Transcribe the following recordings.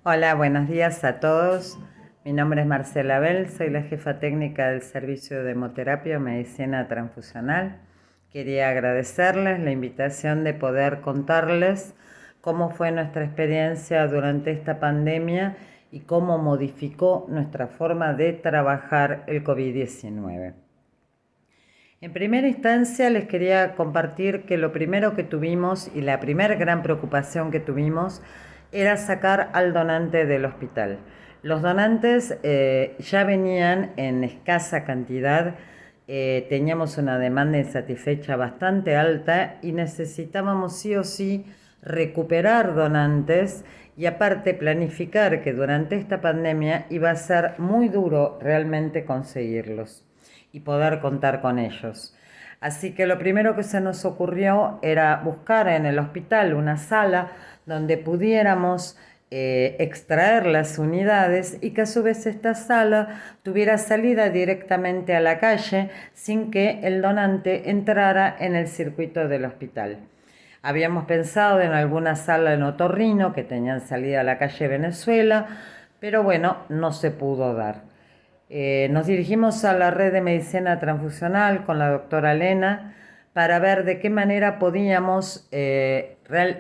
Hola, buenos días a todos. Mi nombre es Marcela Bell, soy la jefa técnica del Servicio de Hemoterapia o Medicina Transfusional. Quería agradecerles la invitación de poder contarles cómo fue nuestra experiencia durante esta pandemia y cómo modificó nuestra forma de trabajar el COVID-19. En primera instancia les quería compartir que lo primero que tuvimos y la primera gran preocupación que tuvimos era sacar al donante del hospital. Los donantes ya venían en escasa cantidad, teníamos una demanda insatisfecha bastante alta y necesitábamos sí o sí recuperar donantes y aparte planificar que durante esta pandemia iba a ser muy duro realmente conseguirlos y poder contar con ellos. Así que lo primero que se nos ocurrió era buscar en el hospital una sala donde pudiéramos extraer las unidades y que a su vez esta sala tuviera salida directamente a la calle sin que el donante entrara en el circuito del hospital. Habíamos pensado en alguna sala en Otorrino que tenían salida a la calle Venezuela, pero bueno, no se pudo dar. Nos dirigimos a la red de medicina transfusional con la doctora Elena para ver de qué manera podíamos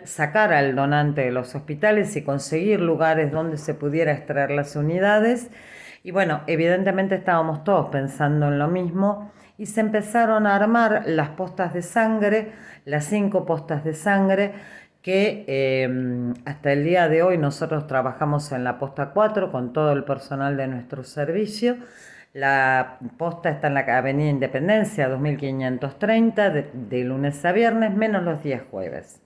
sacar al donante de los hospitales y conseguir lugares donde se pudiera extraer las unidades. Y bueno, evidentemente estábamos todos pensando en lo mismo y se empezaron a armar las postas de sangre, las 5 postas de sangre que hasta el día de hoy nosotros trabajamos en la posta 4 con todo el personal de nuestro servicio. La posta está en la Avenida Independencia 2530 de lunes a viernes, menos los días jueves.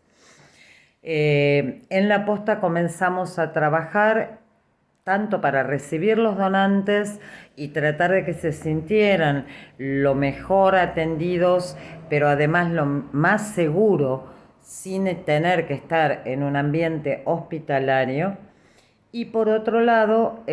En la posta comenzamos a trabajar tanto para recibir los donantes y tratar de que se sintieran lo mejor atendidos, pero además lo más seguro, sin tener que estar en un ambiente hospitalario. Y por otro lado,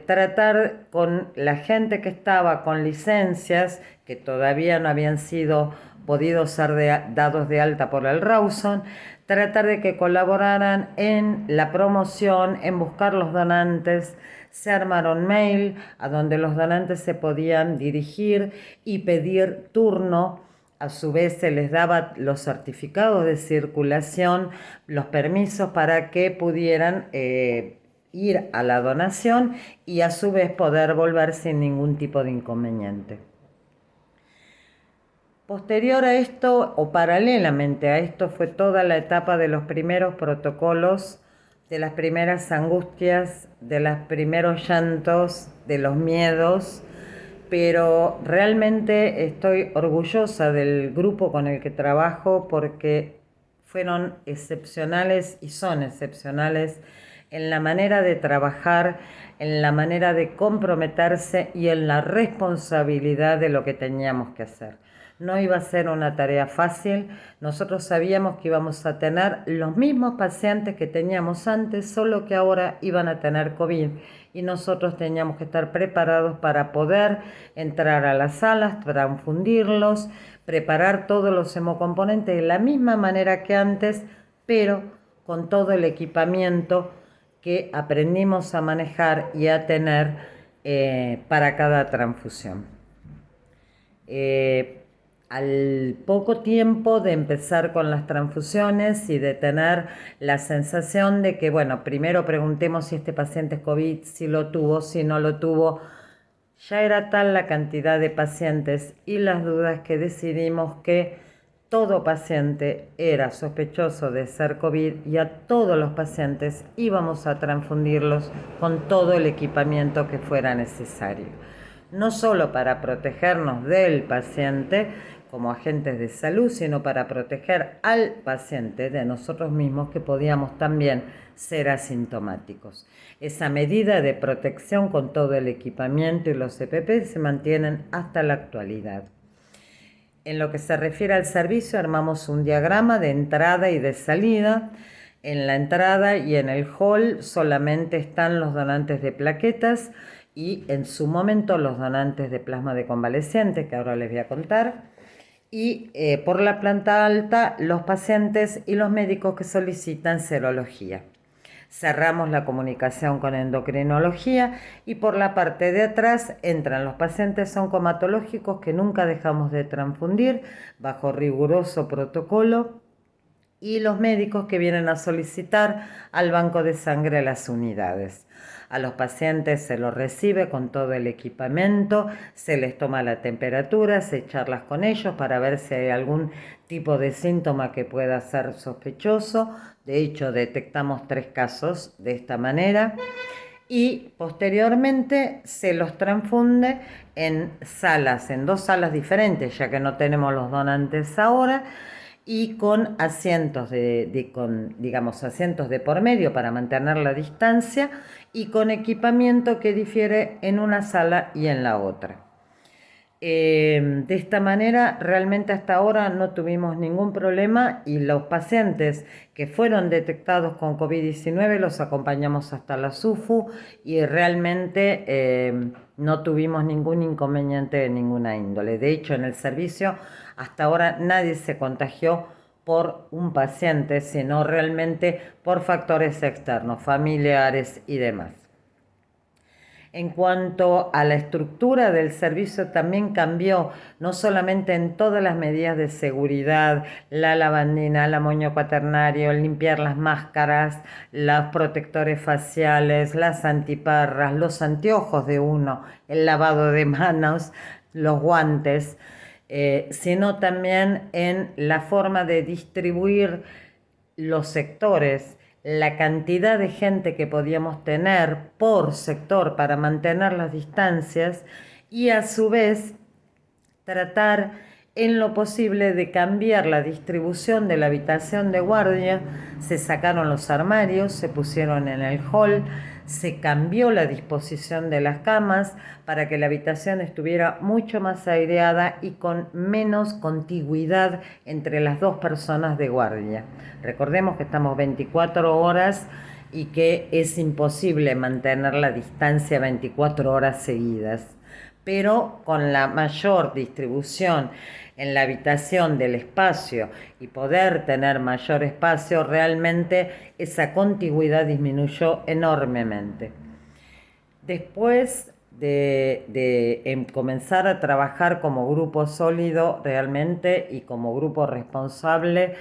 tratar con la gente que estaba con licencias, que todavía no habían sido podido ser dados de alta por el Rawson, tratar de que colaboraran en la promoción, en buscar los donantes. Se armaron mail a donde los donantes se podían dirigir y pedir turno. A su vez se les daba los certificados de circulación, los permisos para que pudieran ir a la donación y a su vez poder volver sin ningún tipo de inconveniente. Posterior a esto, o paralelamente a esto, fue toda la etapa de los primeros protocolos, de las primeras angustias, de los primeros llantos, de los miedos, pero realmente estoy orgullosa del grupo con el que trabajo porque fueron excepcionales y son excepcionales en la manera de trabajar, en la manera de comprometerse y en la responsabilidad de lo que teníamos que hacer. No iba a ser una tarea fácil, nosotros sabíamos que íbamos a tener los mismos pacientes que teníamos antes, solo que ahora iban a tener COVID y nosotros teníamos que estar preparados para poder entrar a las salas, transfundirlos, preparar todos los hemocomponentes de la misma manera que antes, pero con todo el equipamiento que aprendimos a manejar y a tener para cada transfusión. Al poco tiempo de empezar con las transfusiones y de tener la sensación de que, bueno, primero preguntemos si este paciente es COVID, si lo tuvo, si no lo tuvo, ya era tal la cantidad de pacientes y las dudas que decidimos que todo paciente era sospechoso de ser COVID y a todos los pacientes íbamos a transfundirlos con todo el equipamiento que fuera necesario. No solo para protegernos del paciente como agentes de salud, sino para proteger al paciente de nosotros mismos que podíamos también ser asintomáticos. Esa medida de protección con todo el equipamiento y los EPP se mantienen hasta la actualidad. En lo que se refiere al servicio, armamos un diagrama de entrada y de salida. En la entrada y en el hall solamente están los donantes de plaquetas y en su momento los donantes de plasma de convaleciente, que ahora les voy a contar. Y por la planta alta, los pacientes y los médicos que solicitan serología. cerramos la comunicación con endocrinología y por la parte de atrás entran los pacientes oncomatológicos que nunca dejamos de transfundir bajo riguroso protocolo y los médicos que vienen a solicitar al banco de sangre las unidades. A los pacientes se los recibe con todo el equipamiento, se les toma la temperatura, se charla con ellos para ver si hay algún tipo de síntoma que pueda ser sospechoso. De hecho, detectamos 3 casos de esta manera y posteriormente se los transfunde en salas, en 2 salas diferentes, ya que no tenemos los donantes ahora, y con asientos asientos de por medio para mantener la distancia y con equipamiento que difiere en una sala y en la otra. De esta manera, realmente hasta ahora no tuvimos ningún problema y los pacientes que fueron detectados con COVID-19 los acompañamos hasta la SUFU y realmente no tuvimos ningún inconveniente de ninguna índole. De hecho, en el servicio hasta ahora nadie se contagió por un paciente, sino realmente por factores externos, familiares y demás. En cuanto a la estructura del servicio, también cambió, no solamente en todas las medidas de seguridad, la lavandina, el amoño cuaternario, limpiar las máscaras, los protectores faciales, las antiparras, los anteojos de uno, el lavado de manos, los guantes, sino también en la forma de distribuir los sectores, la cantidad de gente que podíamos tener por sector para mantener las distancias y a su vez tratar en lo posible de cambiar la distribución de la habitación de guardia. Se sacaron los armarios, se pusieron en el hall, se cambió la disposición de las camas para que la habitación estuviera mucho más aireada y con menos contigüidad entre las 2 personas de guardia. Recordemos que estamos 24 horas y que es imposible mantener la distancia 24 horas seguidas, pero con la mayor distribución en la habitación del espacio y poder tener mayor espacio, realmente esa contigüidad disminuyó enormemente. Después de comenzar a trabajar como grupo sólido realmente y como grupo responsable,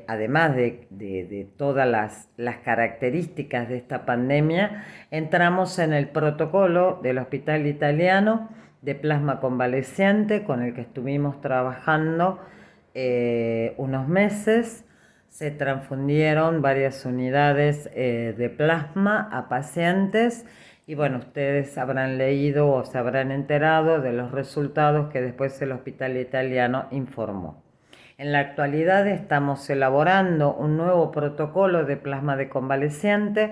además de todas las características de esta pandemia, entramos en el protocolo del Hospital Italiano de plasma convaleciente con el que estuvimos trabajando unos meses. Se transfundieron varias unidades de plasma a pacientes y bueno, ustedes habrán leído o se habrán enterado de los resultados que después el Hospital Italiano informó. En la actualidad estamos elaborando un nuevo protocolo de plasma de convaleciente,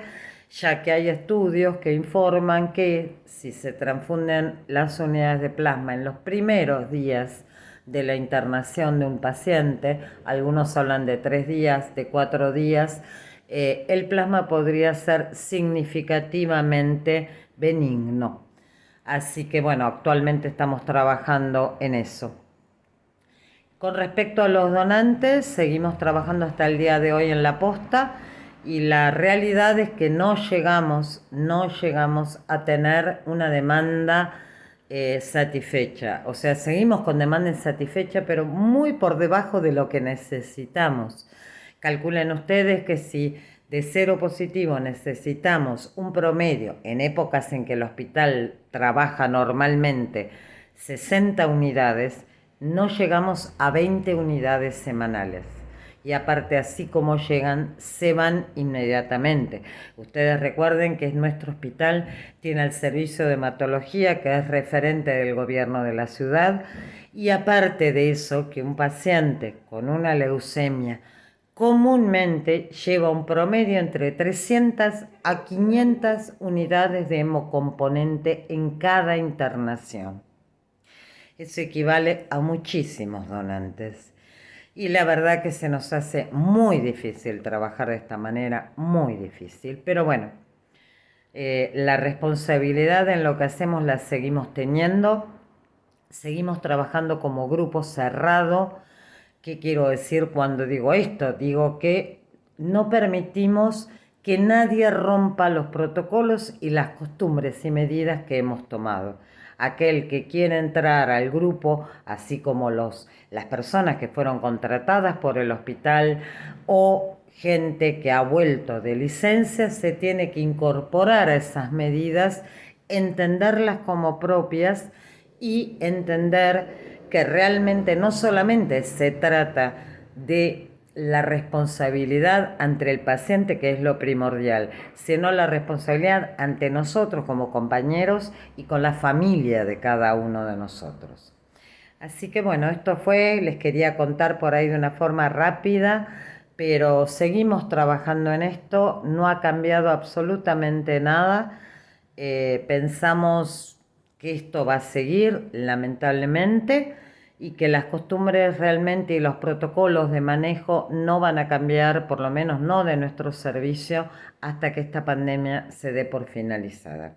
ya que hay estudios que informan que si se transfunden las unidades de plasma en los primeros días de la internación de un paciente, algunos hablan de 3 días, de 4 días, el plasma podría ser significativamente benigno. Así que bueno, actualmente estamos trabajando en eso. Con respecto a los donantes, seguimos trabajando hasta el día de hoy en la posta y la realidad es que no llegamos a tener una demanda satisfecha. O sea, seguimos con demanda insatisfecha, pero muy por debajo de lo que necesitamos. Calculen ustedes que si de 0 positivo necesitamos un promedio, en épocas en que el hospital trabaja normalmente, 60 unidades, no llegamos a 20 unidades semanales. Y aparte, así como llegan, se van inmediatamente. Ustedes recuerden que nuestro hospital tiene el servicio de hematología, que es referente del gobierno de la ciudad. Y aparte de eso, que un paciente con una leucemia comúnmente lleva un promedio entre 300 a 500 unidades de hemocomponente en cada internación. Eso equivale a muchísimos donantes. Y la verdad que se nos hace muy difícil trabajar de esta manera, muy difícil. Pero bueno, la responsabilidad en lo que hacemos la seguimos teniendo. Seguimos trabajando como grupo cerrado. ¿Qué quiero decir cuando digo esto? Digo que no permitimos que nadie rompa los protocolos y las costumbres y medidas que hemos tomado. Aquel que quiere entrar al grupo, así como las personas que fueron contratadas por el hospital o gente que ha vuelto de licencia, se tiene que incorporar a esas medidas, entenderlas como propias y entender que realmente no solamente se trata de la responsabilidad ante el paciente, que es lo primordial, sino la responsabilidad ante nosotros como compañeros y con la familia de cada uno de nosotros. Así que bueno, esto fue, les quería contar por ahí de una forma rápida, pero seguimos trabajando en esto, no ha cambiado absolutamente nada. Pensamos que esto va a seguir, lamentablemente, y que las costumbres realmente y los protocolos de manejo no van a cambiar, por lo menos no de nuestro servicio, hasta que esta pandemia se dé por finalizada.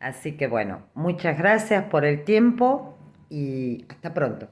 Así que bueno, muchas gracias por el tiempo y hasta pronto.